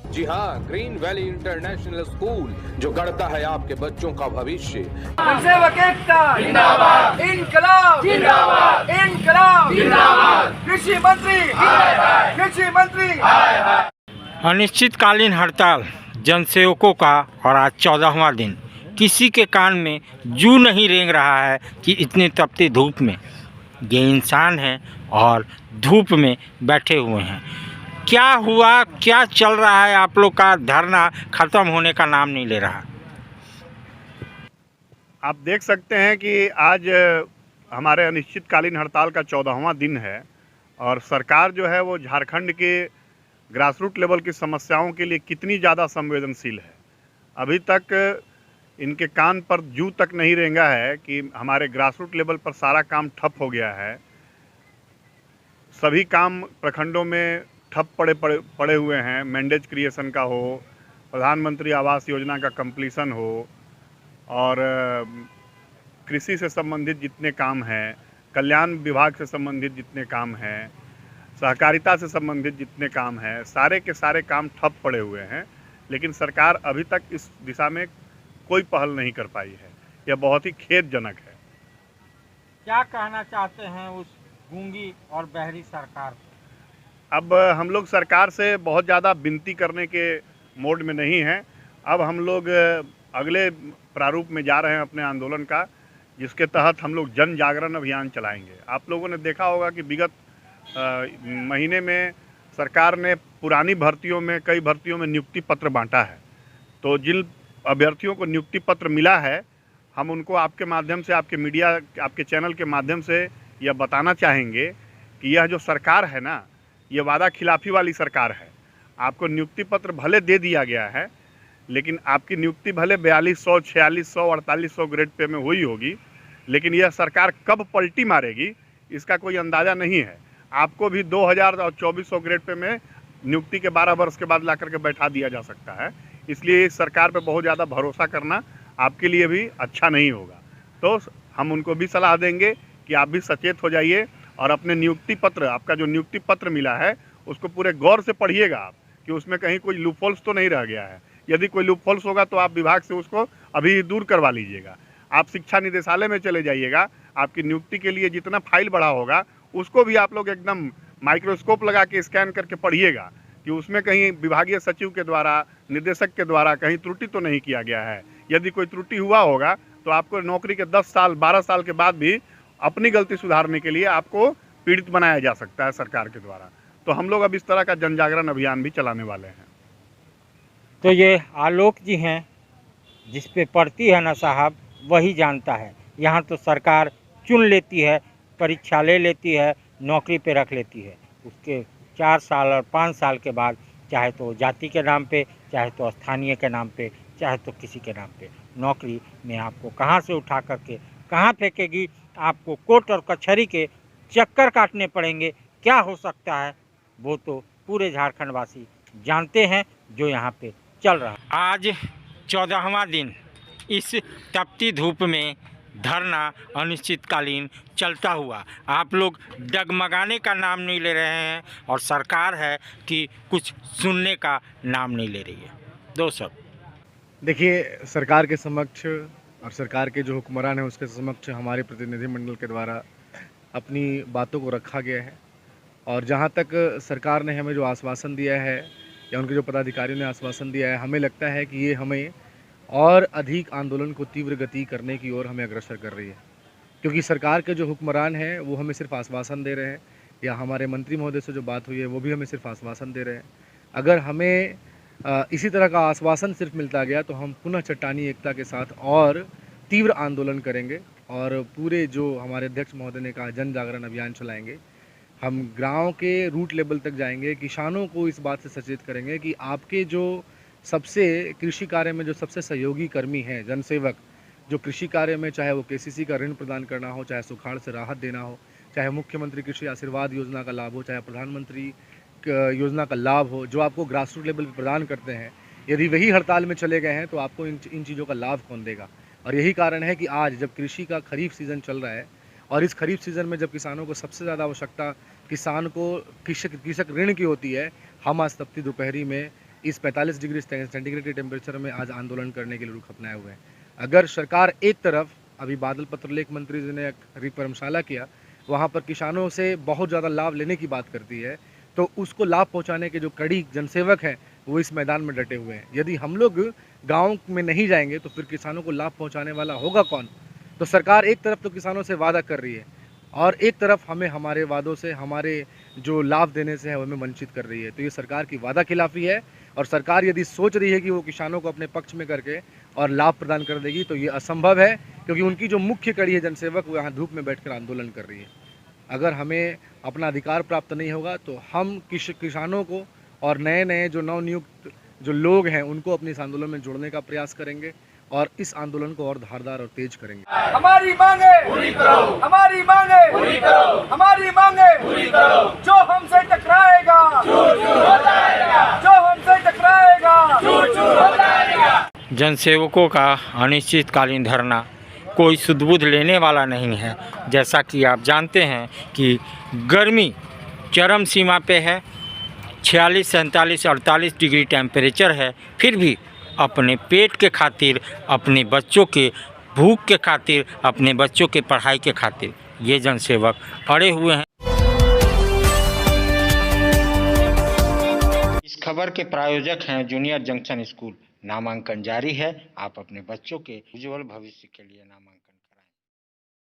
जी हाँ, green valley international school जो गढ़ता है आपके बच्चों का भविष्य। जनसेवक एकता जिंदाबाद, इनकलाब जिंदाबाद, इनकलाब जिंदाबाद, कृषि मंत्री हाय हाय, कृषि मंत्री हाय हाय। अनिश्चितकालीन हड़ताल जनसेवकों का और आज 14वां दिन। किसी के कान में जू नहीं रेंग रहा है कि इतनी तपती धूप में ये इंसान हैं और धूप में बैठे हुए हैं। क्या हुआ, क्या चल रहा है? आप लोग का धरना खत्म होने का नाम नहीं ले रहा। आप देख सकते हैं कि आज हमारे अनिश्चितकालीन हड़ताल का 14वां दिन है और सरकार जो है वो झारखंड के ग्रासरूट लेवल की समस्याओं के लिए कितनी ज़्यादा संवेदनशील है। अभी तक इनके कान पर जू तक नहीं रेंगा है कि हमारे ग्रासरूट लेवल पर सारा काम ठप हो गया है। सभी काम प्रखंडों में ठप पड़े हुए हैं। मैंडेज क्रिएशन का हो, प्रधानमंत्री आवास योजना का कंप्लीशन हो और कृषि से संबंधित जितने काम हैं, कल्याण विभाग से संबंधित जितने काम हैं, सहकारिता से संबंधित जितने काम हैं, सारे के सारे काम ठप पड़े हुए हैं। लेकिन सरकार अभी तक इस दिशा में कोई पहल नहीं कर पाई है। यह बहुत ही खेदजनक है। क्या कहना चाहते हैं उस गूंगी और बहरी सरकार को? अब हम लोग सरकार से बहुत ज़्यादा विनती करने के मोड में नहीं हैं। अब हम लोग अगले प्रारूप में जा रहे हैं अपने आंदोलन का, जिसके तहत हम लोग जन जागरण अभियान चलाएंगे। आप लोगों ने देखा होगा कि विगत महीने में सरकार ने पुरानी भर्तियों में, कई भर्तियों में नियुक्ति पत्र बांटा है। तो जिन अभ्यर्थियों को नियुक्ति पत्र मिला है, हम उनको आपके माध्यम से, आपके मीडिया, आपके चैनल के माध्यम से यह बताना चाहेंगे कि यह जो सरकार है ना, ये वादा खिलाफी वाली सरकार है। आपको नियुक्ति पत्र भले दे दिया गया है, लेकिन आपकी नियुक्ति भले 4200, 4600, 4800 ग्रेड पे में हुई होगी, लेकिन यह सरकार कब पलटी मारेगी इसका कोई अंदाज़ा नहीं है। आपको भी 2000 और 2400 ग्रेड पे में नियुक्ति के 12 वर्ष के बाद ला करके बैठा दिया जा सकता है। इसलिए इस सरकार पे बहुत ज़्यादा भरोसा करना आपके लिए भी अच्छा नहीं होगा। तो हम उनको भी सलाह देंगे कि आप भी सचेत हो जाइए और अपने नियुक्ति पत्र, आपका जो नियुक्ति पत्र मिला है उसको पूरे गौर से पढ़िएगा आप, कि उसमें कहीं कोई लूपहोल्स तो नहीं रह गया है। यदि कोई लूपहोल्स होगा तो आप विभाग से उसको अभी दूर करवा लीजिएगा। आप शिक्षा निदेशालय में चले जाइएगा, आपकी नियुक्ति के लिए जितना फाइल बढ़ा होगा उसको भी आप लोग एकदम माइक्रोस्कोप लगा के स्कैन करके पढ़िएगा कि उसमें कहीं विभागीय सचिव के द्वारा, निदेशक के द्वारा कहीं त्रुटि तो नहीं किया गया है। यदि कोई त्रुटि हुआ होगा तो आपको नौकरी के 10 साल, 12 साल के बाद भी अपनी गलती सुधारने के लिए आपको पीड़ित बनाया जा सकता है सरकार के द्वारा। तो हम लोग अब इस तरह का जन जागरण अभियान भी चलाने वाले हैं। तो ये आलोक जी हैं, जिस पे पड़ती है ना साहब, वही जानता है। यहाँ तो सरकार चुन लेती है, परीक्षा ले लेती है, नौकरी पे रख लेती है। उसके 4 साल और 5 साल के बाद चाहे तो जाति के नाम पे, चाहे तो स्थानीय के नाम पे, चाहे तो किसी के नाम पे नौकरी में आपको कहाँ से उठा करके कहाँ फेंकेगी। आपको कोर्ट और कचहरी के चक्कर काटने पड़ेंगे। क्या हो सकता है वो तो पूरे झारखंड वासी जानते हैं जो यहाँ पे चल रहा है। आज 14वां दिन इस तपती धूप में धरना अनिश्चितकालीन चलता हुआ। आप लोग डगमगाने का नाम नहीं ले रहे हैं और सरकार है कि कुछ सुनने का नाम नहीं ले रही है। दो सब देखिए, सरकार के समक्ष और सरकार के जो हुक्मरान हैं उसके समक्ष हमारे प्रतिनिधिमंडल के द्वारा अपनी बातों को रखा गया है। और जहाँ तक सरकार ने हमें जो आश्वासन दिया है या उनके जो पदाधिकारियों ने आश्वासन दिया है, हमें लगता है कि ये हमें और अधिक आंदोलन को तीव्र गति करने की ओर हमें अग्रसर कर रही है। क्योंकि सरकार के जो हुक्मरान हैं वो हमें सिर्फ आश्वासन दे रहे हैं, या हमारे मंत्री महोदय से जो बात हुई है वो भी हमें सिर्फ आश्वासन दे रहे हैं। अगर हमें इसी तरह का आश्वासन सिर्फ मिलता गया तो हम पुनः चट्टानी एकता के साथ और तीव्र आंदोलन करेंगे और पूरे जो हमारे अध्यक्ष महोदय ने कहा जन जागरण अभियान चलाएंगे। हम गांव के रूट लेवल तक जाएंगे, किसानों को इस बात से सचेत करेंगे कि आपके जो सबसे कृषि कार्य में जो सबसे सहयोगी कर्मी हैं, जनसेवक, जो कृषि कार्य में, चाहे वो केसीसी का ऋण प्रदान करना हो, चाहे सुखाड़ से राहत देना हो, चाहे मुख्यमंत्री कृषि आशीर्वाद योजना का लाभ हो, चाहे प्रधानमंत्री योजना का लाभ हो, जो आपको ग्रासरूट लेवल पर प्रदान करते हैं, यदि वही हड़ताल में चले गए हैं तो आपको इन चीज़ों का लाभ कौन देगा। और यही कारण है कि आज जब कृषि का खरीफ सीज़न चल रहा है और इस खरीफ सीज़न में जब किसानों को सबसे ज़्यादा आवश्यकता किसान को कृषक ऋण की होती है, हम आज तपती दोपहरी में इस 45 डिग्री सेंटीग्रेड के टेम्परेचर में आज आंदोलन करने के लिए रुख अपनाए हुए हैं। अगर सरकार एक तरफ, अभी बादल पत्रलेख मंत्री जी ने एक परिक्रमशाला किया, वहाँ पर किसानों से बहुत ज़्यादा लाभ लेने की बात करती है, तो उसको लाभ पहुँचाने के जो कड़ी जनसेवक हैं वो इस मैदान में डटे हुए हैं। यदि हम लोग गाँव में नहीं जाएंगे तो फिर किसानों को लाभ पहुँचाने वाला होगा कौन? तो सरकार एक तरफ तो किसानों से वादा कर रही है और एक तरफ हमें हमारे वादों से, हमारे जो लाभ देने से है हमें वंचित कर रही है। तो ये सरकार की वादा खिलाफी है और सरकार यदि सोच रही है कि वो किसानों को अपने पक्ष में करके और लाभ प्रदान कर देगी तो ये असंभव है, क्योंकि उनकी जो मुख्य कड़ी है जनसेवक, वो यहाँ धूप में बैठकर आंदोलन कर रही है। अगर हमें अपना अधिकार प्राप्त नहीं होगा तो हम किसानों को और नए नए जो नवनियुक्त जो लोग हैं उनको अपने इस आंदोलन में जोड़ने का प्रयास करेंगे और इस आंदोलन को और धारदार और तेज करेंगे। हमारी मांगे पूरी करो, हमारी मांगे पूरी करो, हमारी मांगे पूरी करो। जो हमसे टकराएगा चूर चूर हो जाएगा, जो हमसे टकराएगा चूर चूर हो जाएगा। जनसेवकों का अनिश्चितकालीन धरना कोई सुध-बुध लेने वाला नहीं है। जैसा कि आप जानते हैं कि गर्मी चरम सीमा पे है, 46, 47, 48 डिग्री टेम्परेचर है, फिर भी अपने पेट के खातिर, अपने बच्चों के भूख के खातिर, अपने बच्चों के पढ़ाई के खातिर ये जनसेवक अड़े हुए हैं। इस खबर के प्रायोजक हैं जूनियर जंक्शन स्कूल। नामांकन जारी है, आप अपने बच्चों के उज्जवल भविष्य के लिए नामांकन